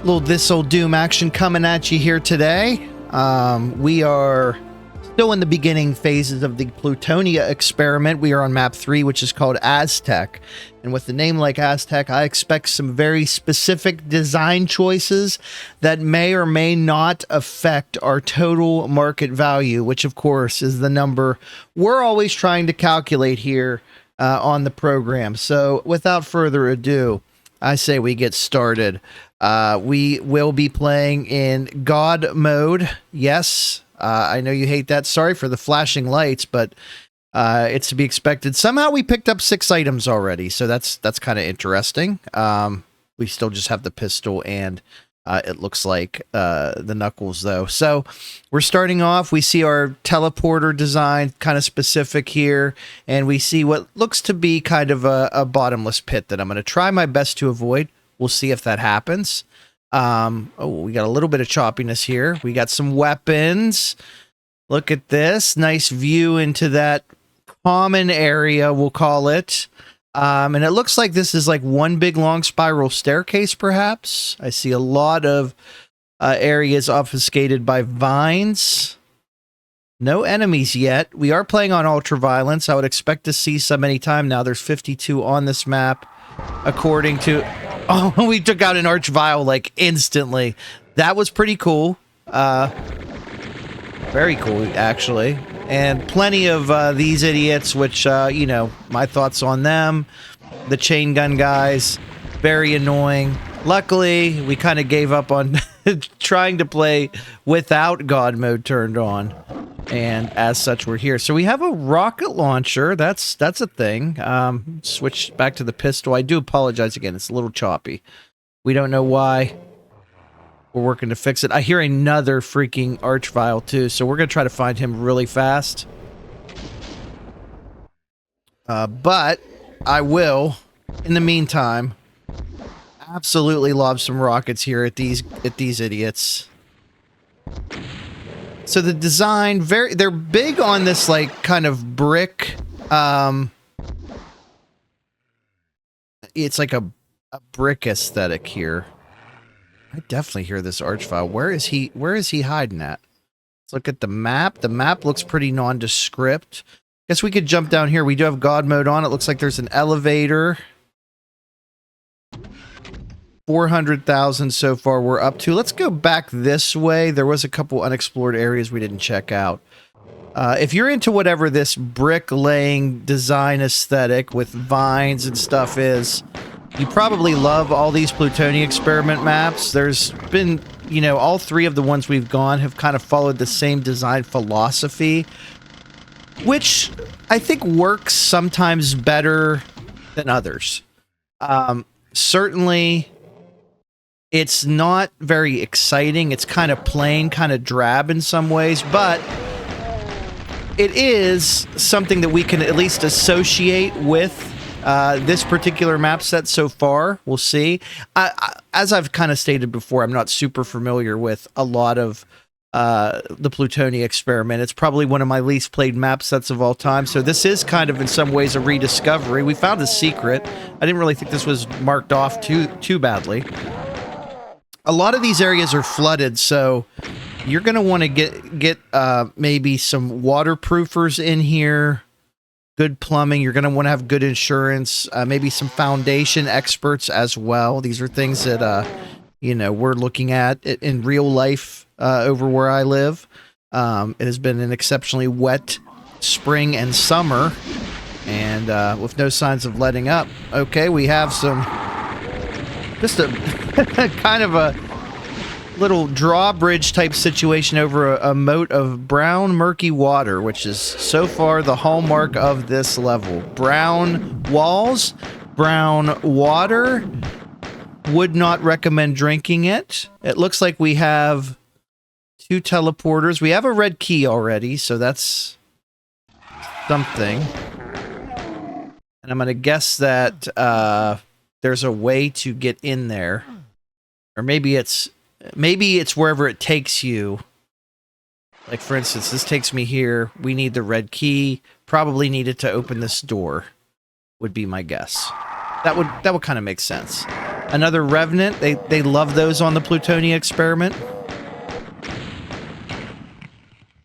Little This Old Doom action coming at you here today. We are still in the beginning phases of the Plutonia Experiment. We are on map 3, which is called Aztec. And with the name like Aztec, I expect some very specific design choices that may or may not affect our total market value, which of course is the number we're always trying to calculate here on the program. So without further ado, I say we get started. We will be playing in God mode. Yes, I know you hate that. Sorry for the flashing lights, but it's to be expected. Somehow we picked up 6 items already, so that's kind of interesting. We still just have the pistol and it looks like the knuckles, though. So we're starting off. We see our teleporter design kind of specific here, and we see what looks to be kind of a bottomless pit that I'm going to try my best to avoid. We'll see if that happens. Oh, we got a little bit of choppiness here. We got some weapons. Look at this. Nice view into that common area, we'll call it. And it looks like this is like one big long spiral staircase, perhaps. I see a lot of areas obfuscated by vines. No enemies yet. We are playing on ultraviolence. I would expect to see some anytime now. There's 52 on this map, according to... Oh, we took out an archvile like instantly. That was pretty cool. Very cool, actually. And plenty of these idiots, which, you know, my thoughts on them. The chain gun guys, very annoying. Luckily, we kind of gave up on trying to play without God mode turned on. And as such, we're here. So we have a rocket launcher. That's a thing. Switch back to the pistol. I do apologize again. It's a little choppy. We don't know why. We're working to fix it. I hear another freaking archvile too, so we're going to try to find him really fast. But I will, in the meantime, absolutely lob some rockets here at these idiots. So the design, they're big on this like kind of brick. It's like a brick aesthetic here. I definitely hear this archvile. Where is he hiding at? Let's look at the map. The map looks pretty nondescript. Guess we could jump down here. We do have God mode on. It looks like there's an elevator. 400,000 so far we're up to. Let's go back this way. There was a couple unexplored areas we didn't check out. If you're into whatever this brick laying design aesthetic with vines and stuff is, you probably love all these Plutonia Experiment maps. There's been, you know, all 3 of the ones we've gone have kind of followed the same design philosophy, which I think works sometimes better than others. Certainly, it's not very exciting. It's kind of plain, kind of drab in some ways, but it is something that we can at least associate with this particular map set so far. We'll see. As I've kind of stated before, I'm not super familiar with a lot of the Plutonia Experiment. It's probably one of my least played map sets of all time, so this is kind of in some ways a rediscovery. We found a secret. I didn't really think this was marked off too badly. A lot of these areas are flooded, so you're going to want to get maybe some waterproofers in here, good plumbing. You're going to want to have good insurance, maybe some foundation experts as well. These are things that, you know, we're looking at in real life over where I live. It has been an exceptionally wet spring and summer, and with no signs of letting up. Okay, we have just a kind of a little drawbridge type situation over a moat of brown murky water, which is so far the hallmark of this level. Brown walls, brown water. Would not recommend drinking it. It looks like we have 2 teleporters. We have a red key already, so that's something. And I'm going to guess that there's a way to get in there. Or maybe it's wherever it takes you. Like, for instance, this takes me here. We need the red key. Probably needed to open this door, would be my guess. That would kind of make sense. Another Revenant. They love those on the Plutonia Experiment.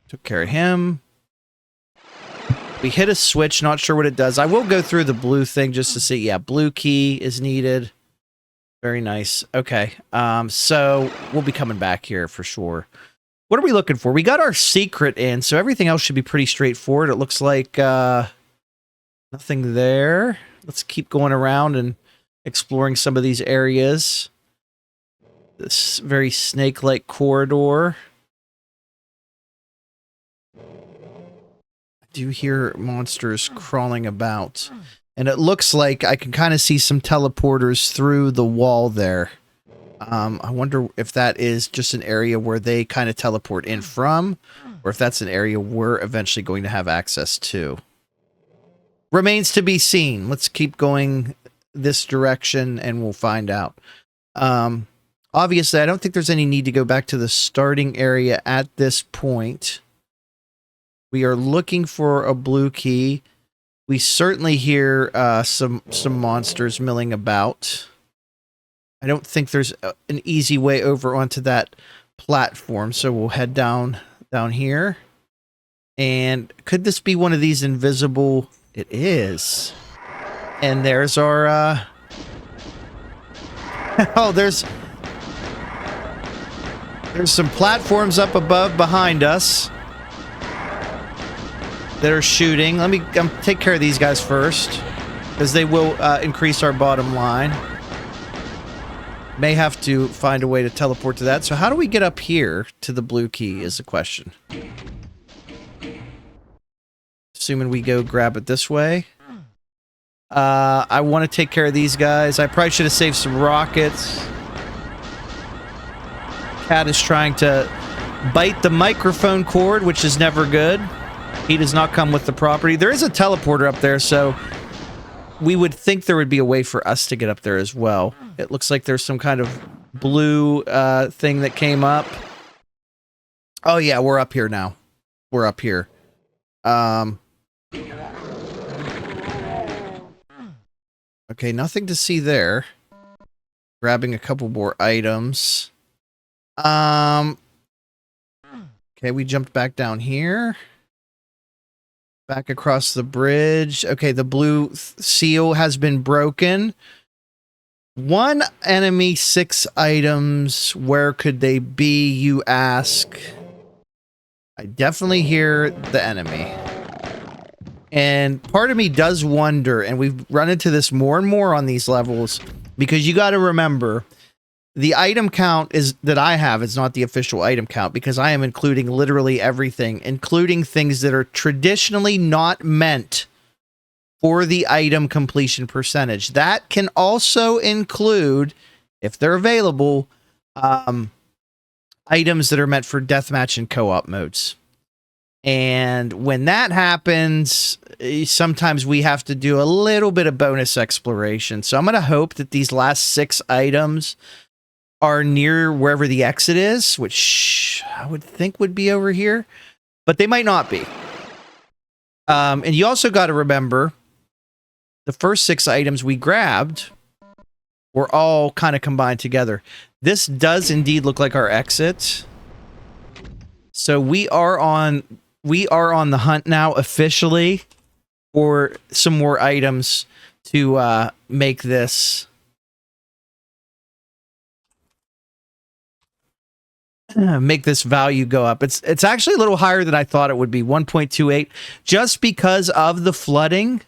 Took care of him. We hit a switch, not sure what it does. I will go through the blue thing just to see. Yeah, blue key is needed. Very nice. Okay, so we'll be coming back here for sure. What are we looking for? We got our secret in, so everything else should be pretty straightforward. It looks like nothing there. Let's keep going around and exploring some of these areas. This very snake-like corridor. I do hear monsters crawling about. And it looks like I can kind of see some teleporters through the wall there. I wonder if that is just an area where they kind of teleport in from, or if that's an area we're eventually going to have access to. Remains to be seen. Let's keep going this direction and we'll find out. Obviously, I don't think there's any need to go back to the starting area at this point. We are looking for a blue key. We certainly hear some monsters milling about. I don't think there's an easy way over onto that platform, so we'll head down here. And could this be one of these invisible? It is. And there's our oh, there's some platforms up above behind us that are shooting. Let me take care of these guys first, because they will increase our bottom line. May have to find a way to teleport to that. So how do we get up here to the blue key is the question. Assuming we go grab it this way. I want to take care of these guys. I probably should have saved some rockets. Cat is trying to bite the microphone cord, which is never good. He does not come with the property. There is a teleporter up there, so we would think there would be a way for us to get up there as well. It looks like there's some kind of blue thing that came up. Oh yeah, we're up here now. We're up here. Okay, nothing to see there. Grabbing a couple more items. Okay, we jumped back down here. Back across the bridge. Okay, the blue seal has been broken. One enemy, 6 items. Where could they be, you ask? I definitely hear the enemy. And part of me does wonder, and we've run into this more and more on these levels, because you got to remember, the item count that I have is not the official item count, because I am including literally everything, including things that are traditionally not meant for the item completion percentage. That can also include, if they're available, items that are meant for deathmatch and co-op modes. And when that happens, sometimes we have to do a little bit of bonus exploration. So I'm going to hope that these last 6 items are near wherever the exit is, which I would think would be over here, but they might not be. And you also got to remember, the first 6 items we grabbed were all kind of combined together. This does indeed look like our exit. So we are on the hunt now officially for some more items to make this value go up. It's actually a little higher than I thought it would be, 1.28, just because of the flooding.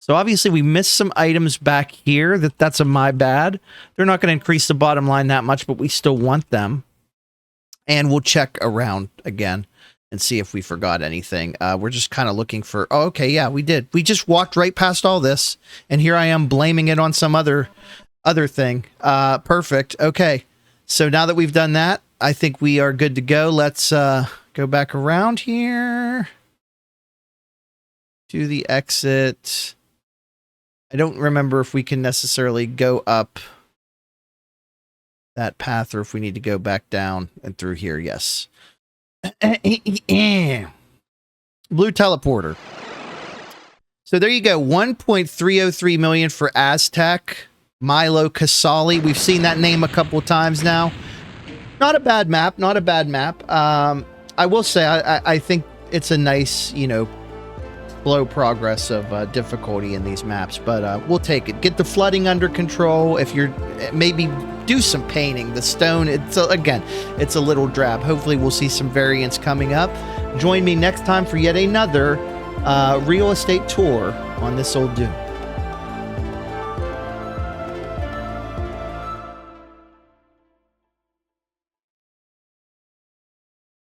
So obviously we missed some items back here. That's my bad. They're not going to increase the bottom line that much, but we still want them. And we'll check around again and see if we forgot anything. We're just kind of looking for... Oh, okay, yeah, we did. We just walked right past all this, and here I am blaming it on some other thing. Perfect. Okay, so now that we've done that, I think we are good to go. Let's go back around here to the exit. I don't remember if we can necessarily go up that path or if we need to go back down and through here. Yes. Blue teleporter. So there you go. 1.303 million for Aztec. Milo Casali. We've seen that name a couple times now. Not a bad map. Not a bad map. I will say I think it's a nice, you know, slow progress of difficulty in these maps, but we'll take it. Get the flooding under control. If you're maybe do some painting. The stone, again, it's a little drab. Hopefully we'll see some variants coming up. Join me next time for yet another real estate tour on this old dune.